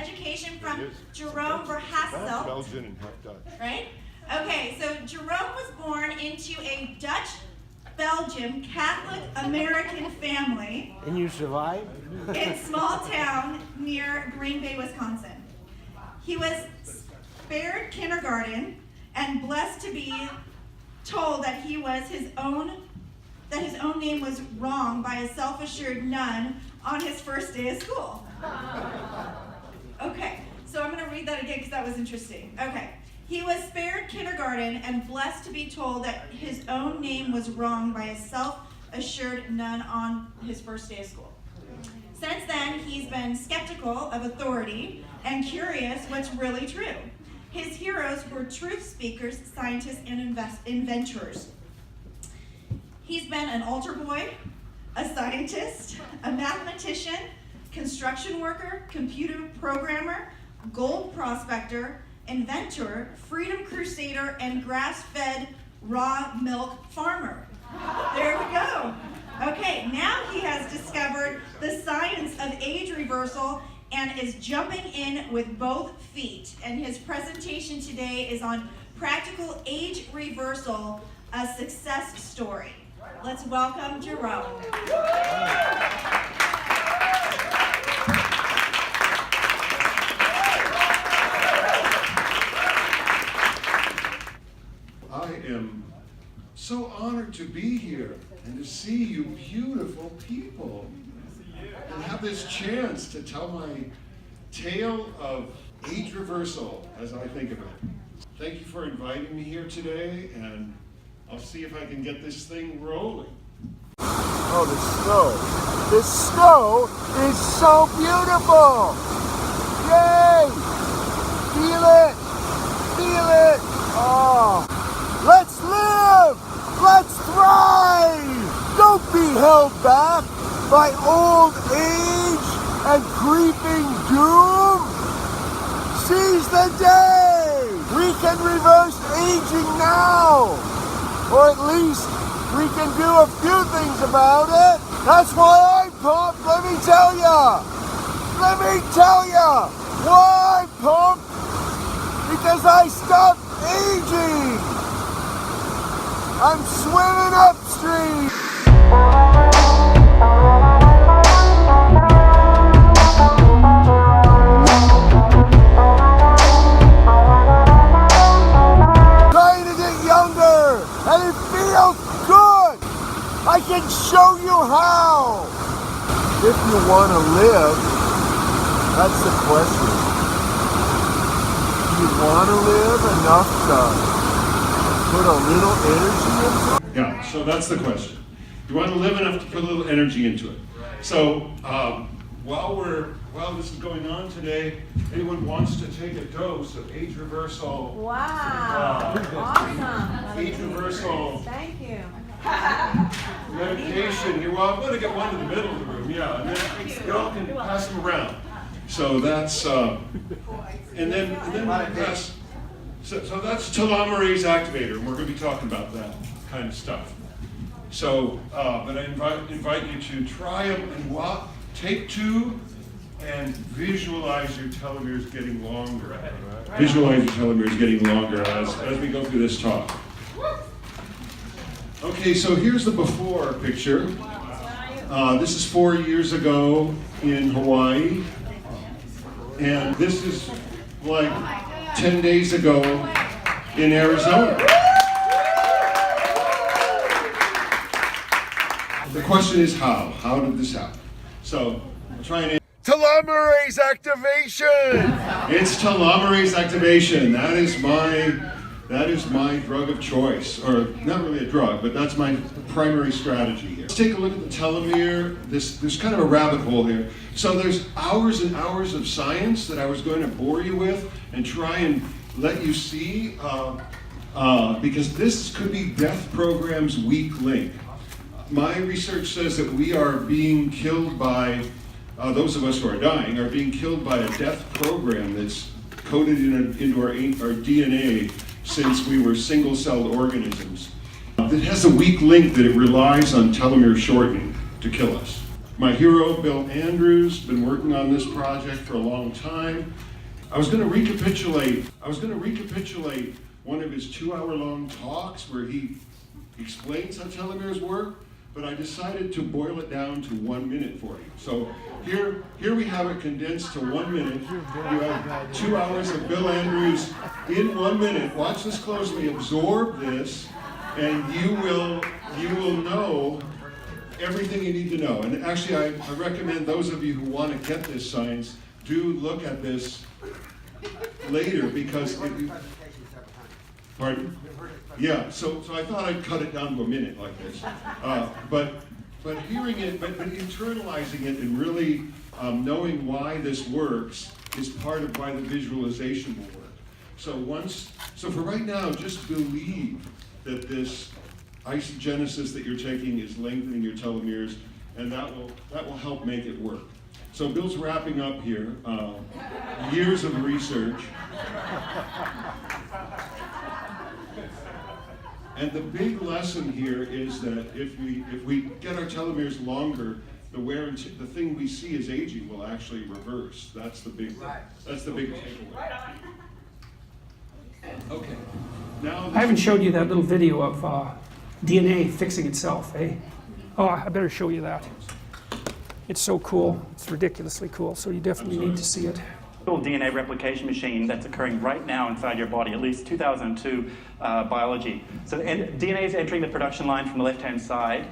education from Jerome Verhasselt. Belgian and half Dutch. Right? Okay, so Jerome was born into a Dutch-Belgian Catholic-American family. And you survived? In small town near Green Bay, Wisconsin. He was spared kindergarten and blessed to be told that his own name was wrong by a self-assured nun on his first day of school. Okay, so I'm going to read that again because that was interesting. Okay. He was spared kindergarten and blessed to be told that his own name was wrong by a self-assured nun on his first day of school. Since then, he's been skeptical of authority and curious what's really true. His heroes were truth speakers, scientists, and inventors. He's been an altar boy, a scientist, a mathematician, construction worker, computer programmer, gold prospector, inventor, freedom crusader, and grass-fed raw milk farmer. There we go. Okay, now he has discovered the science of age reversal and is jumping in with both feet. And his presentation today is on practical age reversal, a success story. Let's welcome Jerome. I am so honored to be here and to see you beautiful people and have this chance to tell my tale of age reversal as I think of it. Thank you for inviting me here today, and I'll see if I can get this thing rolling. Oh, the snow. The snow is so beautiful. Yay! Feel it. Feel it. Oh. Let's live! Let's thrive! Don't be held back by old age and creeping doom. Seize the day! We can reverse aging now! Or at least we can do a few things about it. That's why I'm pumped, let me tell ya! Let me tell ya! Why I'm pumped? Because I stopped aging! I'm swimming upstream. Trying to get younger, and it feels good. I can show you how. If you want to live, that's the question. Do you want to live enough to put a little energy into it? Yeah, so that's the question. You want to live enough to put a little energy into it. So while this is going on today, anyone wants to take a dose of age reversal? Wow, awesome. Age reversal. Thank you. Medication here. Well, I'm going to get one in the middle of the room, yeah, and then y'all can pass them around. So that's, and then we'll pass. So that's telomerase activator, and we're going to be talking about that kind of stuff. So, but I invite you to try them and take two and visualize your telomeres getting longer. Visualize your telomeres getting longer as we go through this talk. Okay, so here's the before picture. This is 4 years ago in Hawaii, and this is like 10 days ago in Arizona. The question is how? How did this happen? So, I'll try and Telomerase activation! It's telomerase activation. That is my drug of choice. Or not really a drug, but that's my primary strategy here. Let's take a look at the telomere. There's kind of a rabbit hole here. So there's hours and hours of science that I was going to bore you with and try and let you see, because this could be death program's weak link. My research says that we are being killed by, those of us who are dying, are being killed by a death program that's coded into our DNA since we were single-celled organisms. It has a weak link that it relies on telomere shortening to kill us. My hero, Bill Andrews, been working on this project for a long time. I was going to recapitulate one of his 2-hour-long talks where he explains how telomeres work, but I decided to boil it down to 1 minute for you. So here we have it condensed to 1 minute. You have 2 hours of Bill Andrews in 1 minute. Watch this closely, absorb this, and you will know everything you need to know. And actually, I recommend those of you who want to get this science, do look at this later, because pardon? Yeah, so I thought I'd cut it down to a minute like this. But hearing it, but internalizing it and really knowing why this works is part of why the visualization will work. So for right now, just believe that this isogenesis that you're taking is lengthening your telomeres, and that will help make it work. So Bill's wrapping up here, years of research. And the big lesson here is that if we get our telomeres longer, the thing we see as aging will actually reverse. That's the big takeaway. Okay. Now I haven't showed you that little video of DNA fixing itself, eh? Oh, I better show you that. It's so cool. It's ridiculously cool. So you definitely need to see it. DNA replication machine that's occurring right now inside your body, at least 2002 biology. So DNA is entering the production line from the left-hand side,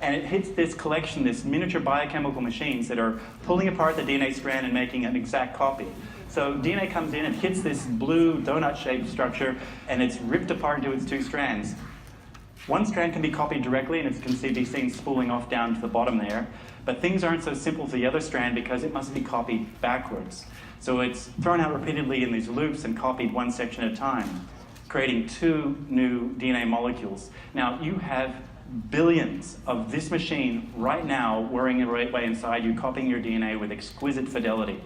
and it hits this collection, this miniature biochemical machines that are pulling apart the DNA strand and making an exact copy. So DNA comes in and hits this blue donut-shaped structure, and it's ripped apart into its 2 strands. One strand can be copied directly, and it can be seen spooling off down to the bottom there. But things aren't so simple for the other strand because it must be copied backwards. So it's thrown out repeatedly in these loops and copied one section at a time, creating 2 new DNA molecules. Now, you have billions of this machine right now whirring away inside you, copying your DNA with exquisite fidelity.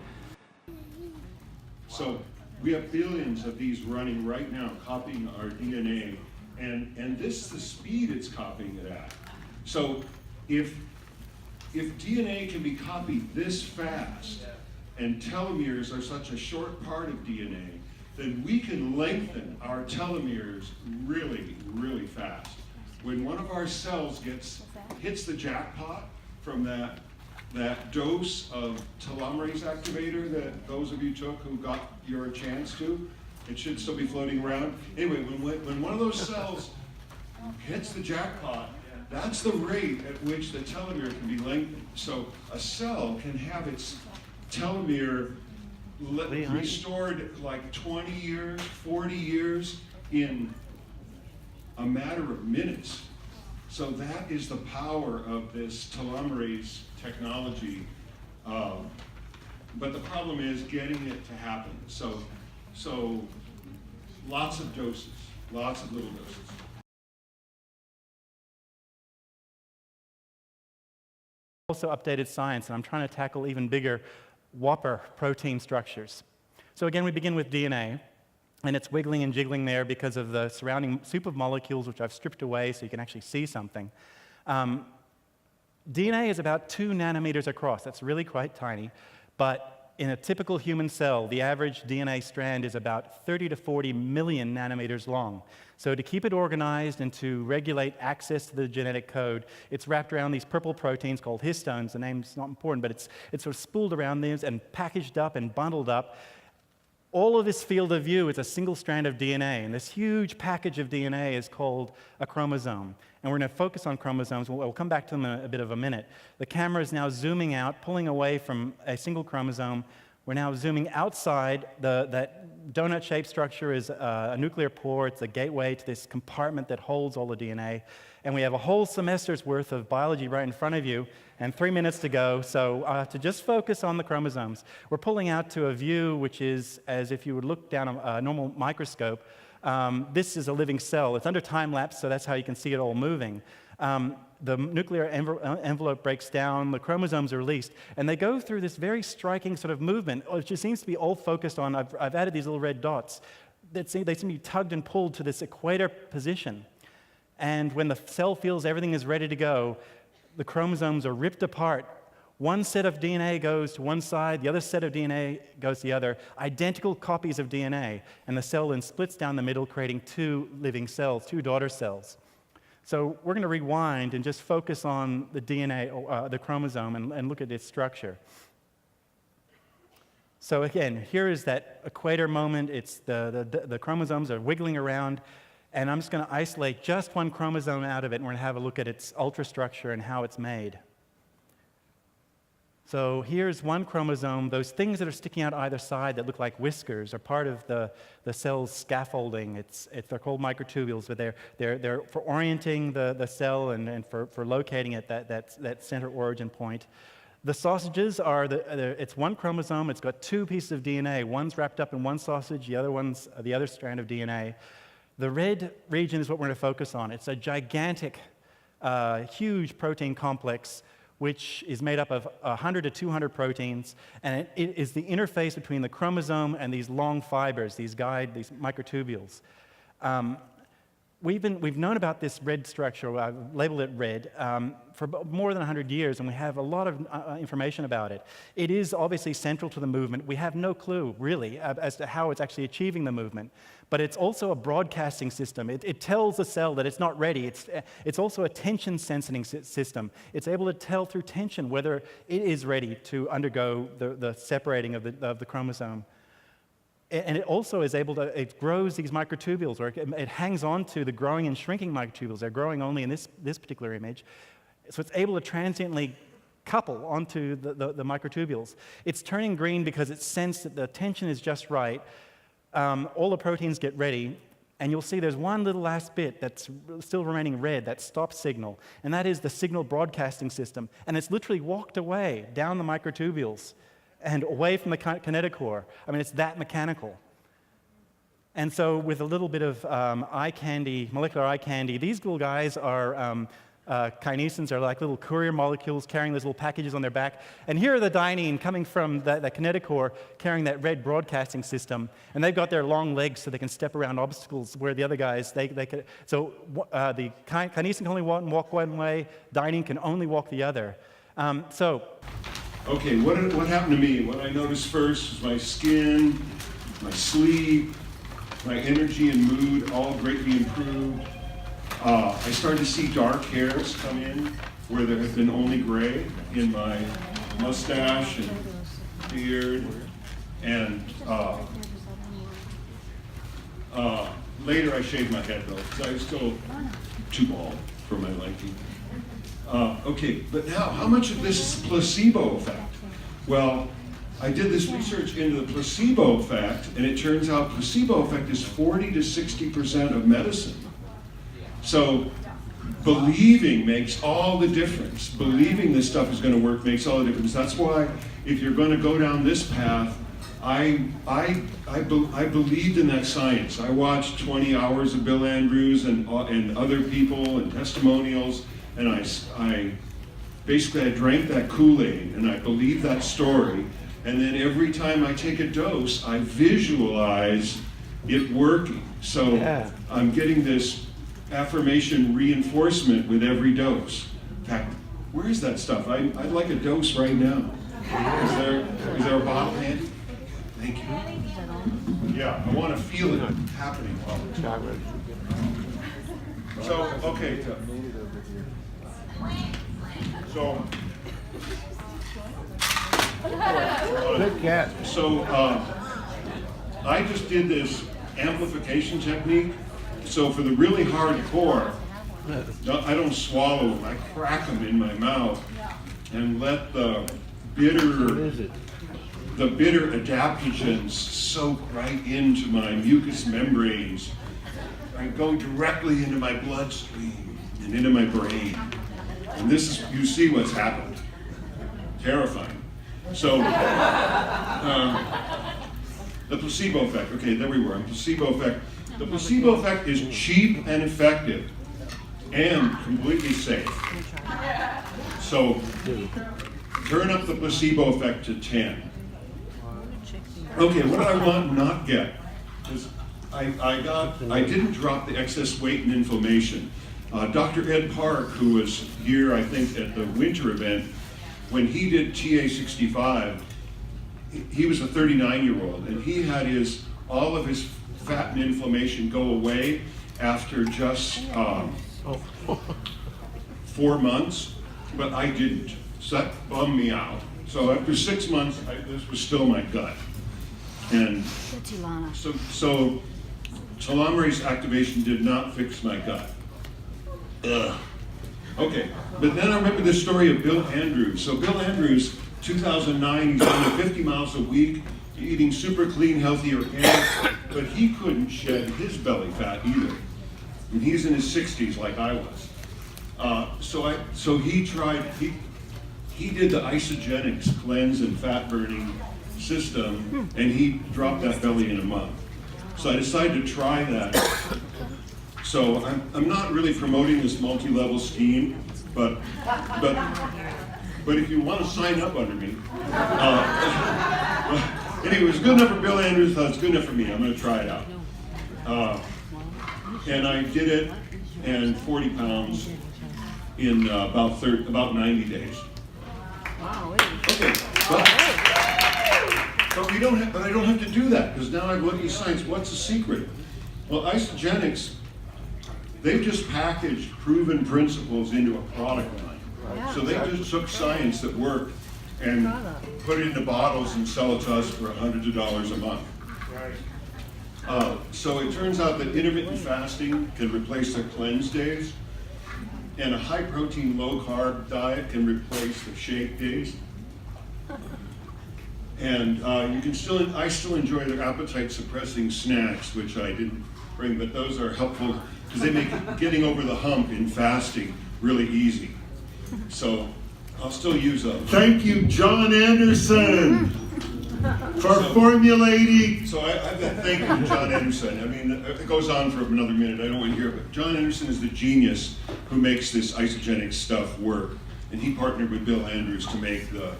So we have billions of these running right now, copying our DNA, and this is the speed it's copying it at. So if DNA can be copied this fast, and telomeres are such a short part of DNA, then we can lengthen our telomeres really, really fast. When one of our cells hits the jackpot from that dose of telomerase activator that those of you took who got your chance to, it should still be floating around. Anyway, when one of those cells hits the jackpot, that's the rate at which the telomere can be lengthened. So a cell can have its telomere restored like 20 years, 40 years in a matter of minutes. So that is the power of this telomerase technology. But the problem is getting it to happen. So lots of doses, lots of little doses. Also updated science, and I'm trying to tackle even bigger whopper protein structures. So again, we begin with DNA, and it's wiggling and jiggling there because of the surrounding soup of molecules, which I've stripped away so you can actually see something. DNA is about 2 nanometers across. That's really quite tiny, but in a typical human cell, the average DNA strand is about 30 to 40 million nanometers long. So to keep it organized and to regulate access to the genetic code, it's wrapped around these purple proteins called histones. The name's not important, but it's sort of spooled around these and packaged up and bundled up. All of this field of view is a single strand of DNA, and this huge package of DNA is called a chromosome. And we're going to focus on chromosomes. We'll come back to them in a bit of a minute. The camera is now zooming out, pulling away from a single chromosome. We're now zooming outside. That donut-shaped structure is a nuclear pore. It's a gateway to this compartment that holds all the DNA. And we have a whole semester's worth of biology right in front of you, and 3 minutes to go. So to just focus on the chromosomes, we're pulling out to a view which is as if you would look down a normal microscope. This is a living cell. It's under time-lapse, so that's how you can see it all moving. The nuclear envelope breaks down, the chromosomes are released, and they go through this very striking sort of movement, which just seems to be all focused on, I've added these little red dots, they seem to be tugged and pulled to this equator position. And when the cell feels everything is ready to go, the chromosomes are ripped apart One set of DNA goes to one side, the other set of DNA goes to the other, identical copies of DNA, and the cell then splits down the middle, creating two living cells, two daughter cells. So we're going to rewind and just focus on the DNA, the chromosome, and look at its structure. So again, here is that equator moment. It's the chromosomes are wiggling around, and I'm just going to isolate just one chromosome out of it, and we're going to have a look at its ultrastructure and how it's made. So here's one chromosome. Those things that are sticking out either side that look like whiskers are part of the cell's scaffolding. They're called microtubules, but they're for orienting the cell and for locating it, that center origin point. The sausages are, it's one chromosome. It's got two pieces of DNA. One's wrapped up in one sausage, the other one's the other strand of DNA. The red region is what we're going to focus on. It's a gigantic, huge protein complex which is made up of 100 to 200 proteins, and it is the interface between the chromosome and these long fibers, these microtubules. We've known about this red structure, I've labeled it red, for more than 100 years, and we have a lot of information about it. It is obviously central to the movement. We have no clue, really, as to how it's actually achieving the movement. But it's also a broadcasting system. It tells the cell that it's not ready. It's also a tension sensing system. It's able to tell through tension whether it is ready to undergo the separating of the chromosome. And it also is able to, it grows these microtubules, or it hangs on to the growing and shrinking microtubules. They're growing only in this particular image. So it's able to transiently couple onto the microtubules. It's turning green because it's sensed that the tension is just right. All the proteins get ready, and you'll see there's one little last bit that's still remaining red, that stop signal, and that is the signal broadcasting system. And it's literally walked away down the microtubules and away from the kinetochore. I mean, it's that mechanical. And so with a little bit of eye candy, molecular eye candy, these little guys are kinesins, are like little courier molecules carrying those little packages on their back. And here are the dynein coming from the kinetochore carrying that red broadcasting system. And they've got their long legs so they can step around obstacles where the other guys, they could. So the kinesin can only walk one way, dynein can only walk the other. Okay, what happened to me? What I noticed first was my skin, my sleep, my energy and mood all greatly improved. I started to see dark hairs come in where there had been only gray in my mustache and beard. And later I shaved my head though, because I was still too bald for my liking. Okay, but now, how much of this is placebo effect? Well, I did this research into the placebo effect, and it turns out placebo effect is 40 to 60% of medicine. So, believing makes all the difference. Believing this stuff is going to work makes all the difference. That's why, if you're going to go down this path, I believed in that science. I watched 20 hours of Bill Andrews and other people and testimonials, and I drank that Kool-Aid, and I believed that story. And then every time I take a dose, I visualize it working. So I'm getting this affirmation reinforcement with every dose. In fact, where is that stuff? I'd like a dose right now. Is there a bottle handy? Thank you. Yeah, I want to feel it happening while we're talking. So, okay. So I just did this amplification technique. So for the really hardcore, I don't swallow them. I crack them in my mouth and let the bitter adaptogens soak right into my mucous membranes and go directly into my bloodstream and into my brain. And this is, you see what's happened. Terrifying. So, the placebo effect. Okay, there we were. Placebo effect. The placebo effect is cheap and effective and completely safe. So, turn up the placebo effect to 10. Okay, what I want not get is I didn't drop the excess weight and inflammation. Dr. Ed Park, who was here, I think, at the winter event, when he did TA65, he was a 39-year-old, and he had all of his fat and inflammation go away after just 4 months, but I didn't. So that bummed me out. So after 6 months, this was still my gut. And so telomerase activation did not fix my gut. Ugh. Okay, but then I remember this story of Bill Andrews. So Bill Andrews, 2009, he's running 50 miles a week, eating super clean, healthy, organic, but he couldn't shed his belly fat either. And he's in his 60s like I was. So he did the isogenics cleanse and fat burning system, and he dropped that belly in a month. So I decided to try that. So I'm not really promoting this multi-level scheme, but if you want to sign up under me, anyway, it was good enough for Bill Andrews, so it's good enough for me. I'm going to try it out. And I did it, and 40 pounds in about 90 days. Okay, but I don't have to do that, because now I've looked at science. What's the secret? Well, isogenics, they've just packaged proven principles into a product line. So they just took science that worked and put it into bottles and sell it to us for hundreds of dollars a month. So it turns out that intermittent fasting can replace the cleanse days, and a high protein, low carb diet can replace the shake days. And I still enjoy their appetite suppressing snacks, which I didn't bring, but those are helpful because they make getting over the hump in fasting really easy. So I'll still use those. Thank you, John Anderson, for formulating. So I've been thanking John Anderson. I mean, it goes on for another minute. I don't want to hear it, but John Anderson is the genius who makes this isogenic stuff work. And he partnered with Bill Andrews to make the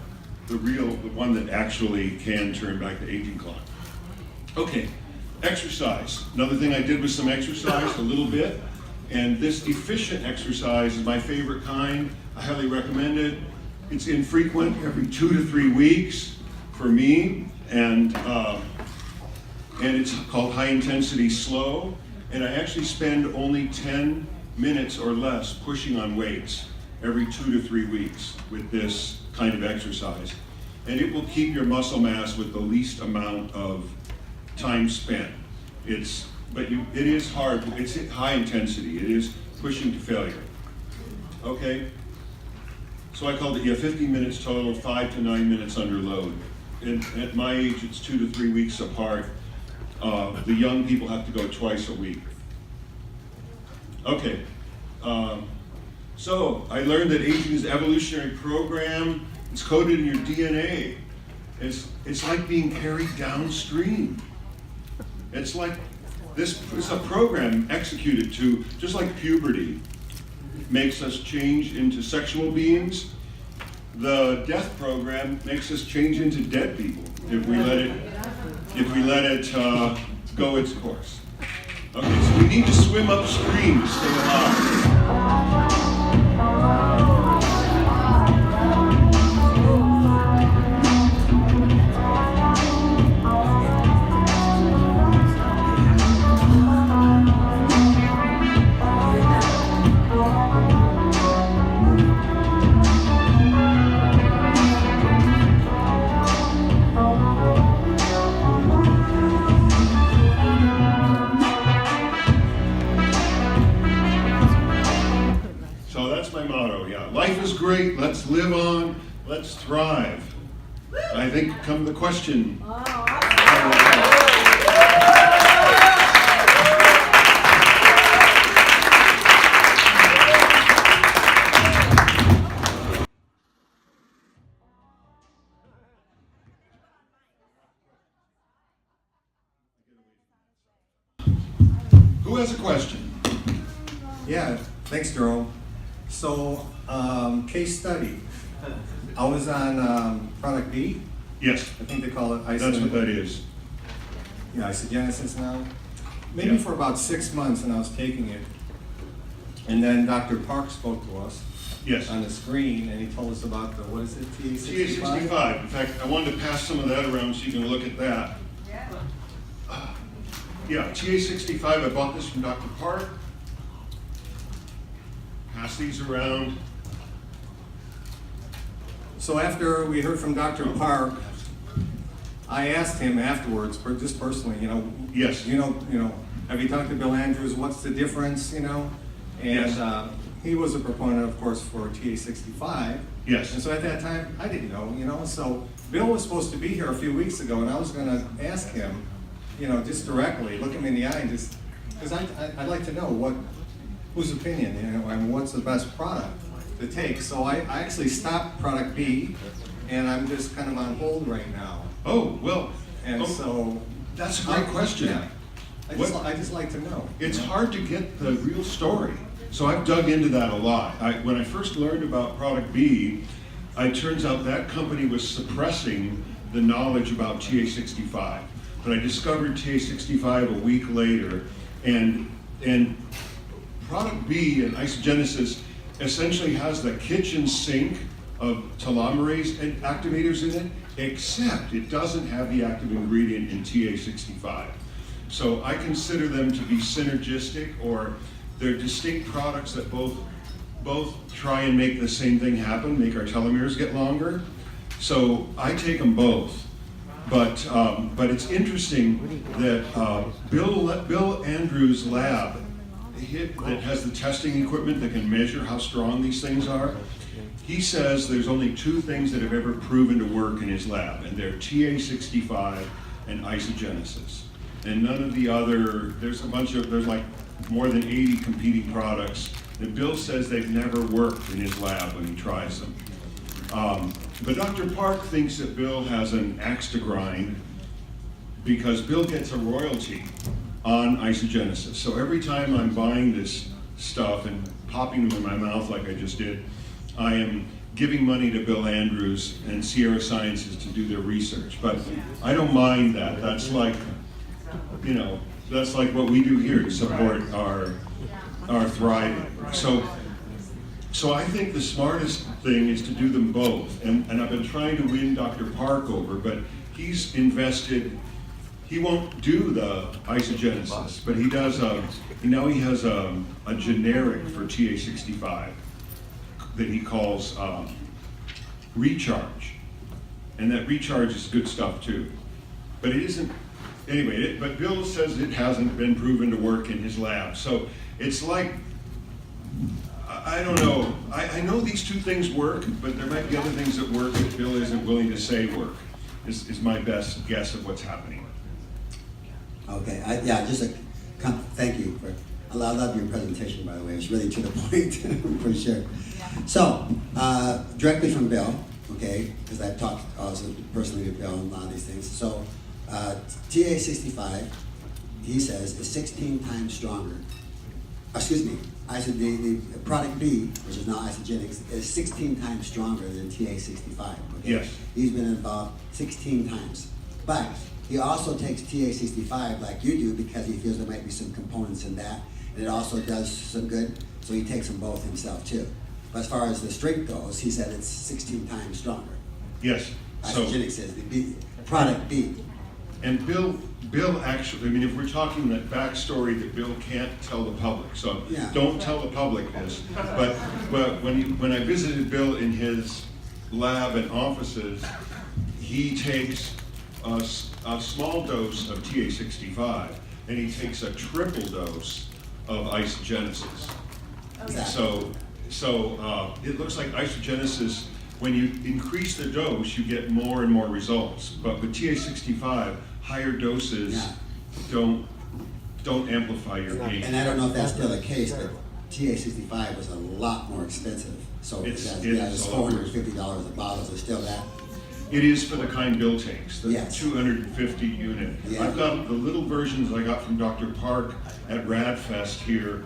one that actually can turn back the aging clock. Okay, exercise. Another thing I did was some exercise, a little bit. And this efficient exercise is my favorite kind. I highly recommend it. It's infrequent, every 2 to 3 weeks for me. And it's called high intensity slow. And I actually spend only 10 minutes or less pushing on weights every 2 to 3 weeks with this kind of exercise. And it will keep your muscle mass with the least amount of time spent. It is hard, it's high intensity, it is pushing to failure. Okay? So I called it 15 minutes total, 5 to 9 minutes under load. And at my age, it's 2 to 3 weeks apart. The young people have to go twice a week. Okay. So I learned that aging is an evolutionary program. It's coded in your DNA. It's like being carried downstream. It's like it's a program executed to, just like puberty makes us change into sexual beings, the death program makes us change into dead people if we let it go its course. Okay, so we need to swim upstream to stay alive. Life is great, let's live on, let's thrive. I think come the question. Who has a question? Yeah, thanks, Jerome. So, case study. I was on product B. Yes. I think they call it That's what that is. Yeah, isogenesis now. Maybe for about 6 months, and I was taking it. And then Dr. Park spoke to us. Yes. on the screen, and he told us about the, what is it, TA65? TA65. In fact, I wanted to pass some of that around so you can look at that. Yeah, TA65, I bought this from Dr. Park. Pass these around. So after we heard from Dr. Park, I asked him afterwards, just personally, Yes. have you talked to Bill Andrews? What's the difference? And Yes. he was a proponent, of course, for TA65. Yes. And so at that time, I didn't know. So Bill was supposed to be here a few weeks ago, and I was going to ask him, just directly, look him in the eye, and just because I'd like to know whose opinion, and what's the best product to take. So I actually stopped product B, and I'm just kind of on hold right now. Oh, well. And so That's a great question. Yeah. I just like to know. It's hard to get the real story. So I've dug into that a lot. When I first learned about product B, it turns out that company was suppressing the knowledge about TA65. But I discovered TA65 a week later, and product B and isogenesis essentially has the kitchen sink of telomerase and activators in it, except it doesn't have the active ingredient in TA65. So I consider them to be synergistic, or they're distinct products that both try and make the same thing happen, make our telomeres get longer. So I take them both. But it's interesting that Bill Andrews' lab that has the testing equipment that can measure how strong these things are, he says there's only two things that have ever proven to work in his lab, and they're TA65 and isogenesis. And none of the other, there's like more than 80 competing products that Bill says they've never worked in his lab when he tries them. But Dr. Park thinks that Bill has an axe to grind because Bill gets a royalty on isogenesis. So every time I'm buying this stuff and popping them in my mouth like I just did, I am giving money to Bill Andrews and Sierra Sciences to do their research. But I don't mind that. That's like, that's like what we do here to support our thriving. So I think the smartest thing is to do them both. And I've been trying to win Dr. Park over, but he's invested. He won't do the isogenesis, but he does. Now he has a generic for TA65 that he calls Recharge, and that Recharge is good stuff too. But it isn't. Anyway, but Bill says it hasn't been proven to work in his lab. So it's like, I don't know. I know these two things work, but there might be other things that work that Bill isn't willing to say work. Is my best guess of what's happening. Okay, thank you for. I love your presentation, by the way. It's really to the point, for sure. So, directly from Bill, okay, because I've talked also personally to Bill on a lot of these things. So, TA65, he says, is 16 times stronger. Excuse me, the product B, which is now isogenics, is 16 times stronger than TA65. Okay? Yes. He's been involved 16 times. But he also takes TA65 like you do because he feels there might be some components in that, and it also does some good, so he takes them both himself too. But as far as the strength goes, he said it's 16 times stronger. Yes. Isogenics is the product B. And Bill actually, if we're talking that backstory that Bill can't tell the public, so Yeah. don't tell the public this. But when I visited Bill in his lab and offices, he takes a small dose of TA65 and he takes a triple dose of isogenesis. Exactly. So it looks like isogenesis, when you increase the dose, you get more and more results. But with TA65, higher doses don't amplify your gain. And I don't know if that's still the case, but TA65 was a lot more expensive. So it's $450 a bottle. Is it still that? It is for the kind Bill takes, the Yes. 250 unit. Yeah. I've got the little versions I got from Dr. Park at RadFest here.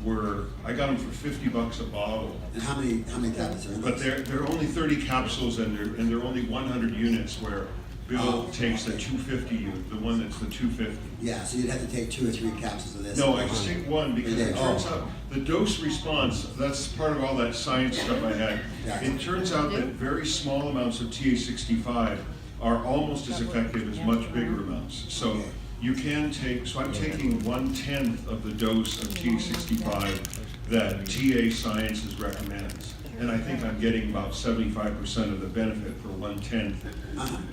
I got them for $50 a bottle. And how many tablets are in But those? they're only 30 capsules and they're only 100 units, where Bill takes the 250 unit, the one that's the 250. Yeah, so you'd have to take 2 or 3 capsules of this. No, I just take one because it turns Oh. out the dose response, that's part of all that science stuff I had. Yeah. It turns out that very small amounts of TA65 are almost as effective as much bigger amounts. So you can take, so I'm taking 1/10 of the dose of TA65 that TA Sciences recommends. And I think I'm getting about 75% of the benefit for 1/10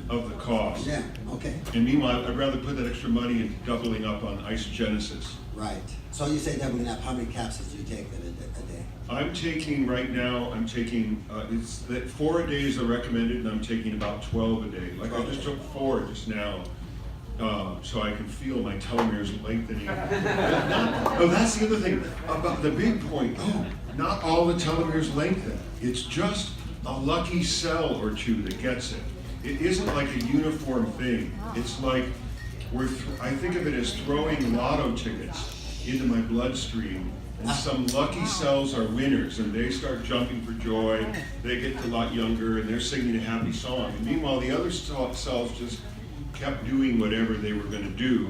of the cost. Yeah, okay, And meanwhile, I'd rather put that extra money into doubling up on isogenesis. right. So you say doubling up, how many capsules do you take then a day? I'm taking, right now, I'm taking, it's that 4 a day is recommended, and I'm taking about 12 a day. Like I just took 4 just now, so I can feel my telomeres lengthening. Oh, that's the other thing, about the big point. Oh, not all the telomeres lengthen. It's just a lucky cell or two that gets it. It isn't like a uniform thing. It's like, I think of it as throwing lotto tickets into my bloodstream, and some lucky cells are winners, and they start jumping for joy. They get a lot younger, and they're singing a happy song. And meanwhile, the other cells just kept doing whatever they were going to do.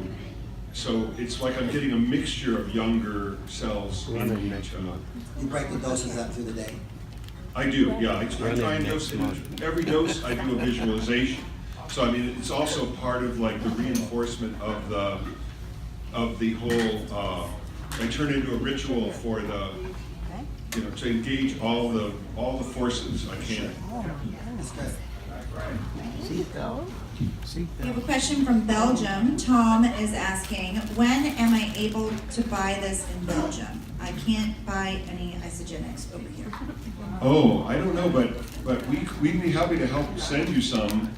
So it's like I'm getting a mixture of younger cells in each other. You break the doses up through the day? I do, yeah. I try and dose it. Every dose I do a visualization. So I mean, it's also part of like the reinforcement of the whole. I turn it into a ritual for the, to engage all the forces I can. That's good. We have a question from Belgium. Tom is asking, when am I able to buy this in Belgium? I can't buy any isogenics over here. Oh, I don't know, but we'd be happy to help send you some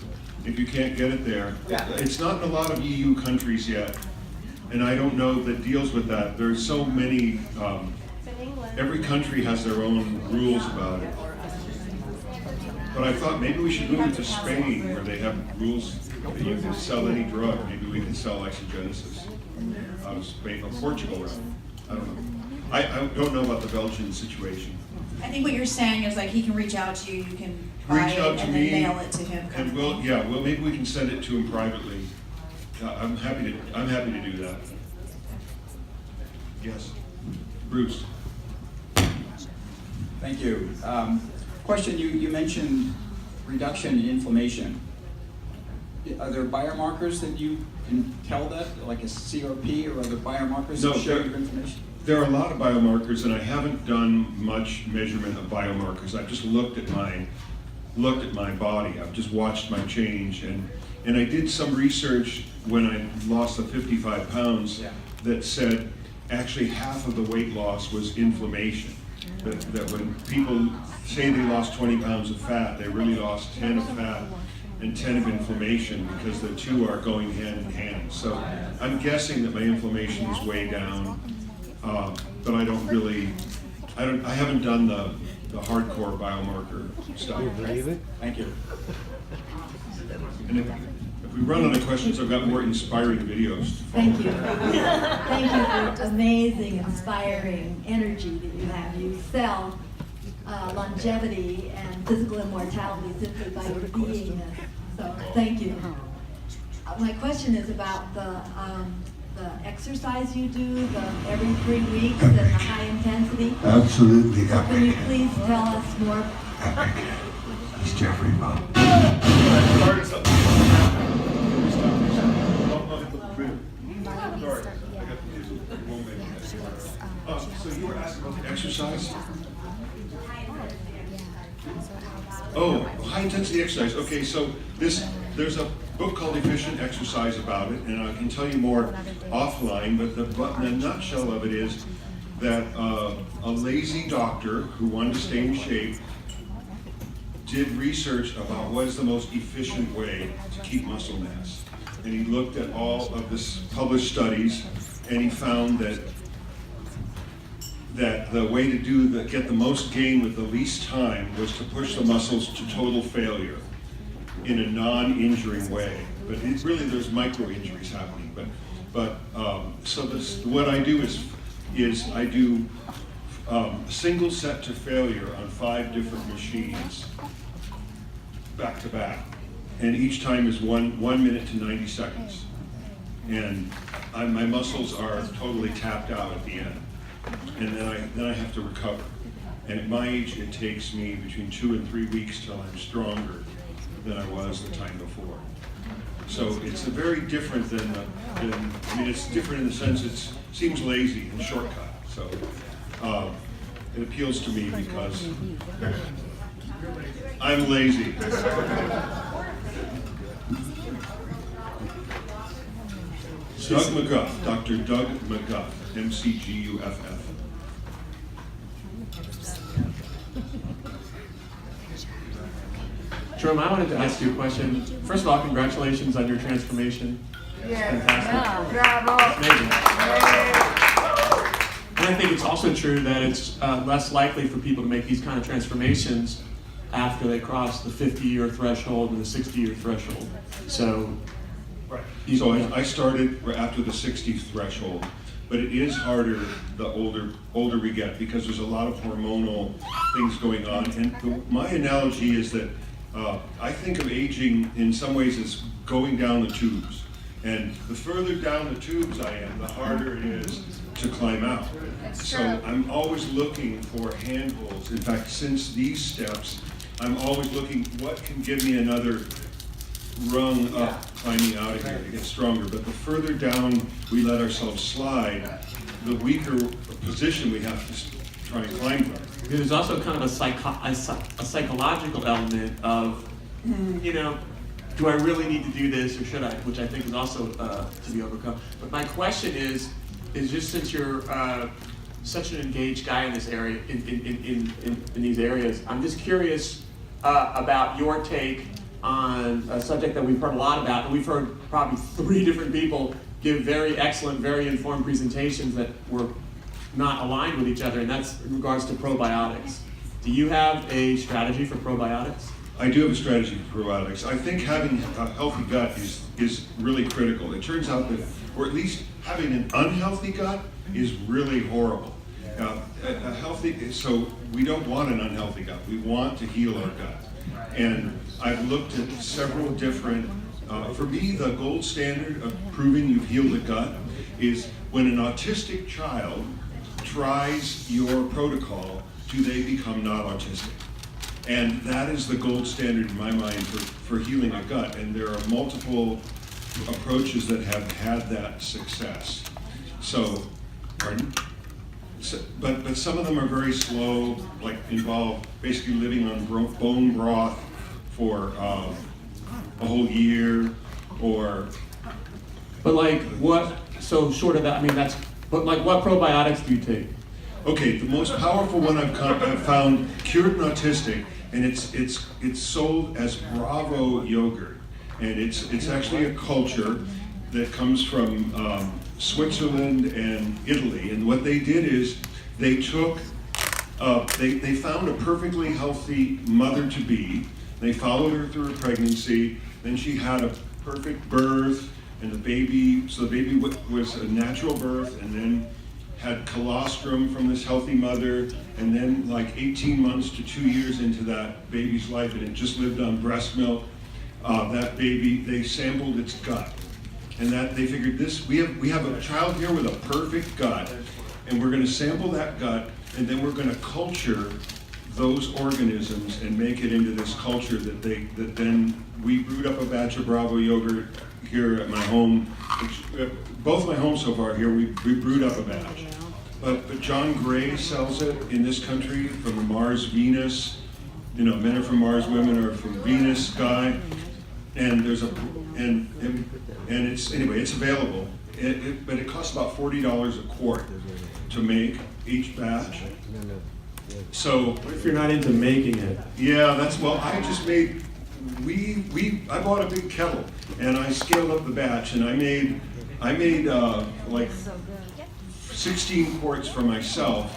if you can't get it there. It's not in a lot of EU countries yet, and I don't know that deals with that. There's so many, every country has their own rules about it. But I thought maybe we should move it to Spain, where they have rules that you can sell any drug. Maybe we can sell isogenesis out of Spain, or Portugal, rather. I don't know. I don't know about the Belgian situation. I think what you're saying is like he can reach out to you, you can buy Reach it out to and me, then mail it to him. kind and of thing. well, maybe we can send it to him privately. I'm happy to do that. Yes, Bruce. Thank you. Question, you mentioned reduction in inflammation. Are there biomarkers that you can tell that, like a CRP or other biomarkers that show your inflammation? There are a lot of biomarkers, and I haven't done much measurement of biomarkers. I've just looked at my body. I've just watched my change, and I did some research when I lost the 55 pounds that said actually half of the weight loss was inflammation. That when people say they lost 20 pounds of fat, they really lost 10 of fat and 10 of inflammation, because the two are going hand in hand. So I'm guessing that my inflammation is way down, but I haven't done the hardcore biomarker stuff. Thank you. And if we run out of questions, I've got more inspiring videos. Thank you. Thank you for amazing, inspiring energy that you have. You sell longevity and physical immortality simply by your beingness. So thank you. My question is about the exercise you do, the every 3 weeks and the high intensity. Absolutely So can you epic. please tell us more? Epic. It's Jeffrey Bob. So you were asking about the exercise? Oh, high intensity exercise. Okay, so there's a book called Efficient Exercise about it, and I can tell you more offline, but the nutshell of it is that a lazy doctor who wanted to stay in shape did research about what is the most efficient way to keep muscle mass. And he looked at all of this published studies, and he found that the way to get the most gain with the least time was to push the muscles to total failure in a non-injuring way. But there's micro injuries happening. But what I do is I do single set to failure on 5 different machines back to back. and each time is 1 minute to 90 seconds. And my muscles are totally tapped out at the end. And then I have to recover. And at my age, it takes me between 2 and 3 weeks till I'm stronger than I was the time before. So it's a very different than it's different in the sense it seems lazy and shortcut. So it appeals to me because I'm lazy. Doug McGuff, Dr. Doug McGuff, McGuff. Jerome, I wanted to ask you a question. First of all, congratulations on your transformation. It's fantastic. It's amazing. And I think it's also true that it's less likely for people to make these kind of transformations after they cross the 50-year threshold and the 60-year threshold. So, right. So I started after the 60th threshold, but it is harder the older we get because there's a lot of hormonal things going on. And my analogy is that I think of aging in some ways as going down the tubes. And the further down the tubes I am, the harder it is to climb out. So I'm always looking for handholds. In fact, since these steps, I'm always looking what can give me another rung up, climbing out of here to get stronger. But the further down we let ourselves slide, the weaker position we have to try and climb from. there's also kind of a psychological element of, do I really need to do this or should I? Which I think is also to be overcome. But my question is just since you're such an engaged guy in this area, in these areas, I'm just curious about your take on a subject that we've heard a lot about, and we've heard probably 3 different people give very excellent, very informed presentations that were not aligned with each other, and that's in regards to probiotics. Do you have a strategy for probiotics? I do have a strategy for probiotics. I think having a healthy gut is really critical. It turns out that, or at least having an unhealthy gut is really horrible. So we don't want an unhealthy gut. We want to heal our gut. And I've looked at several different, for me, the gold standard of proving you've healed the gut is when an autistic child tries your protocol, do they become not autistic? And that is the gold standard in my mind for healing a gut. And there are multiple approaches that have had that success. So, pardon? So, but some of them are very slow, like involve basically living on bone broth for a whole year, or. But like what? So short of that, I mean that's. But like what probiotics do you take? Okay, the most powerful one I've found cured an autistic, and it's sold as Bravo yogurt, and it's actually a culture that comes from Switzerland and Italy, and what they did is they took they found a perfectly healthy mother-to-be. They followed her through her pregnancy. Then she had a perfect birth, and the baby was a natural birth, and then had colostrum from this healthy mother, and then like 18 months to 2 years into that baby's life, and it just lived on breast milk. That baby, they sampled its gut, and that they figured we have a child here with a perfect gut, and we're going to sample that gut, and then we're going to culture those organisms and make it into this culture that then we brewed up a batch of Bravo yogurt here at my home. Both my homes so far here, we brewed up a batch. But John Gray sells it in this country from the Mars Venus. Men are from Mars, women are from Venus guy. And there's and it's available. But it costs about $40 a quart to make each batch. So What if you're not into making it? yeah, I just made. I bought a big kettle and I scaled up the batch, and I made like 16 quarts for myself,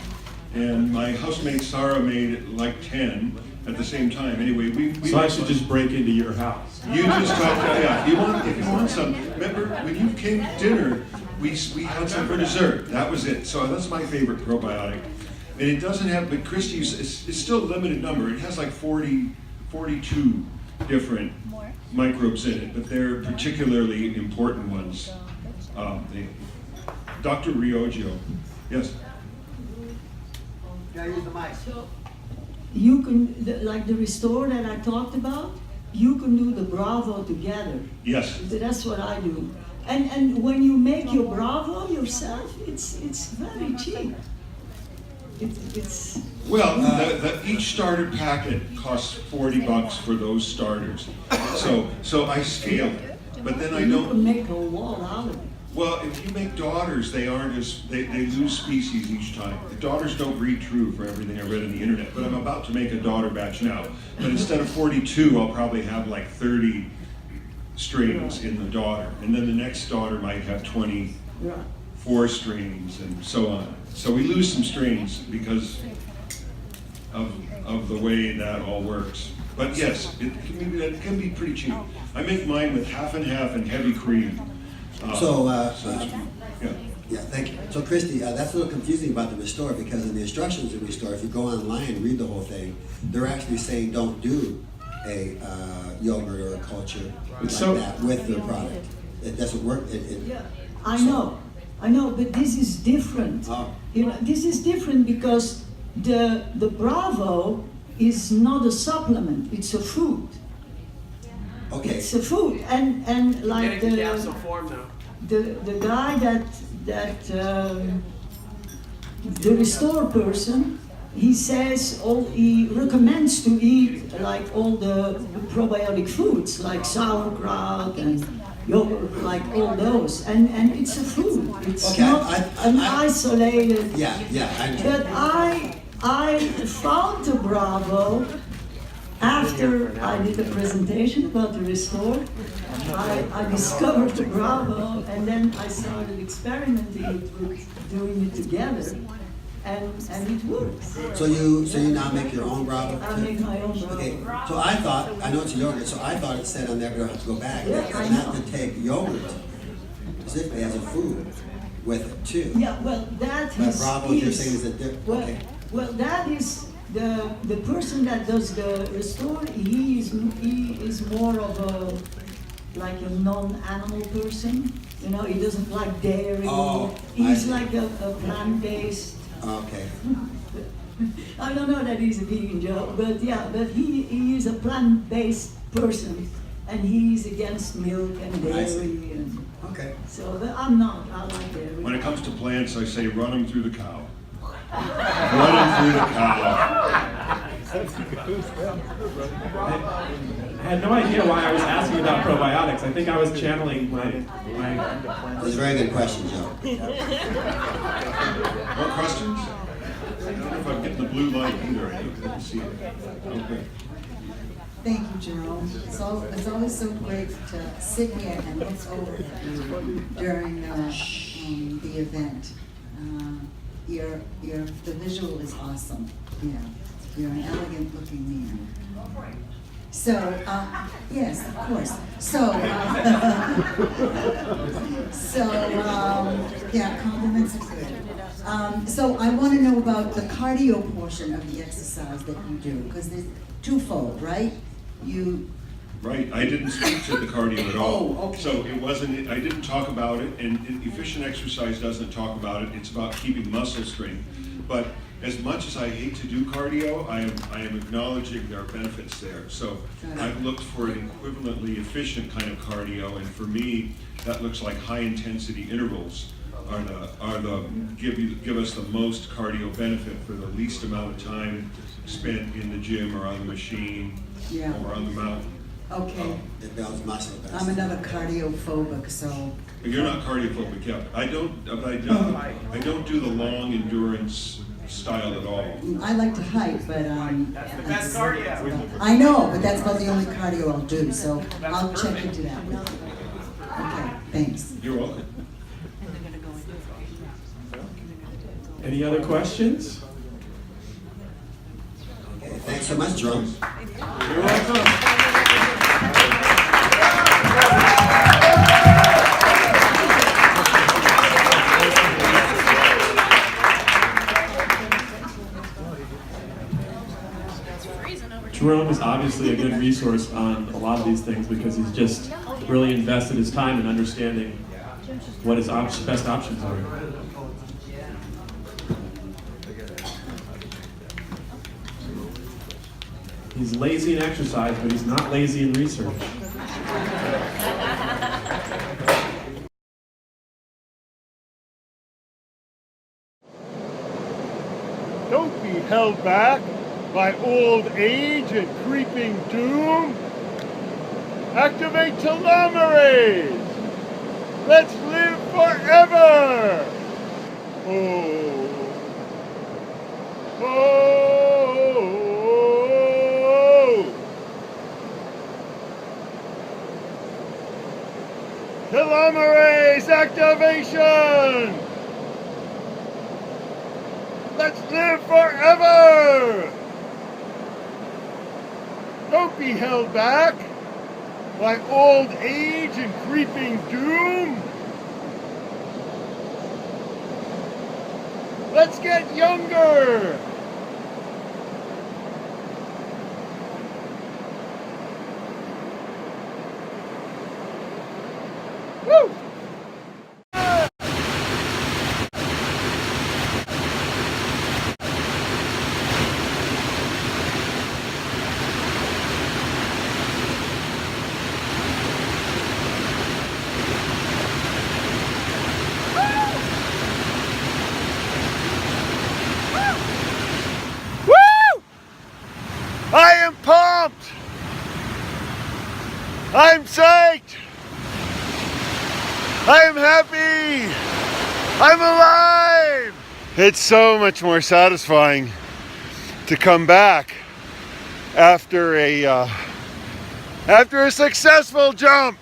and my housemate Sarah made like 10 at the same time. Anyway, we So I should just break into your house. You just talked. Yeah, if you want some. Remember when you came to dinner, we had some for dessert. That was it. So that's my favorite probiotic, and it doesn't have. But Christie's it's still a limited number. It has like 42 different microbes in it, but they're particularly important ones. Dr. Riogio, yes? You can, like the restore that I talked about, you can do the Bravo together. Yes. That's what I do. And when you make your Bravo yourself, it's very cheap. It's Well, each starter packet costs $40 for those starters. So I scale it, but then I you don't. can make a wall out of it. Well, if you make daughters, they lose species each time. The daughters don't breed true for everything I read on the internet, but I'm about to make a daughter batch now. But instead of 42, I'll probably have like 30 strings in the daughter. And then the next daughter might have 24 strings and so on. So we lose some strings because of the way that all works. But yes, it can be pretty cheap. I make mine with half and half and heavy cream. Yeah, thank you. So Christy, that's a little confusing about the restore, because in the instructions in restore, if you go online and read the whole thing, they're actually saying don't do a yogurt or a culture like that with the product. It doesn't work. I know, but this is different. You know, this is different because the Bravo is not a supplement; it's a food. Okay. It's a food, and like Get it in capsule form now. the guy that the restore person, he says he recommends to eat like all the probiotic foods like sauerkraut and yogurt, like all those, and it's a food. It's Okay, not an isolated. Yeah, But I found the Bravo after I did a presentation about the restore. I discovered the Bravo, and then I started experimenting with doing it together, and it works. So you now make your own Bravo? I make my own Bravo. Okay, so I know it's a yogurt, so I thought it said on there, but I don't have to go back, because not to take yogurt specifically as a food with it too. Yeah, well, that But is. Bravo, you're saying is a different, okay. Well, that is the person that does the restore. He is more of a like a non-animal person. You know, he doesn't like dairy. He's like a plant-based. Okay. I don't know that he's a vegan, Joe, but yeah, but he is a plant-based person, and he's against milk and dairy. And okay. So but I'm not. I like dairy. When it comes to plants, I say run them through the cow. Run them through the cow. I had no idea why I was asking about probiotics. I think I was channeling my... That's a very good question, Joe. More questions? I don't know if I'm getting the blue light either. I didn't see it. Okay. Thank you, Jerome. It's always so great to sit here and look over at you during the event. The visual is awesome. Yeah, you're an elegant looking man. So, yes, of course. Yeah, compliments are good. So I want to know about the cardio portion of the exercise that you do, because there's twofold, right? Right, I didn't speak to the cardio at all. Oh, okay. So it wasn't, I didn't talk about it, and efficient exercise doesn't talk about it. It's about keeping muscle strength. But as much as I hate to do cardio, I am acknowledging there are benefits there. So I've looked for an equivalently efficient kind of cardio, and for me, that looks like high intensity intervals give us the most cardio benefit for the least amount of time spent in the gym or on the machine or on the mountain. Okay. It builds muscle. I'm another cardiophobic, so. You're not cardiophobic, yeah. I don't do the long endurance style at all. I like to hike, but That's the best cardio. I know, but that's about the only cardio I'll do, so I'll check into that. Okay, thanks. You're welcome. Any other questions? Okay, thanks so much, Jerome. You're welcome. Jerome, is obviously a good resource on a lot of these things because he's just really invested his time in understanding what his best options are. He's lazy in exercise, but he's not lazy in research. Don't be held back by old age and creeping doom. Activate telomerase. Let's live forever. Oh. Oh. Telomerase activation. Let's live forever! Don't be held back by old age and creeping doom. Let's get younger! Woo! I am pumped! I'm psyched! I am happy! I'm alive! It's so much more satisfying to come back after a successful jump.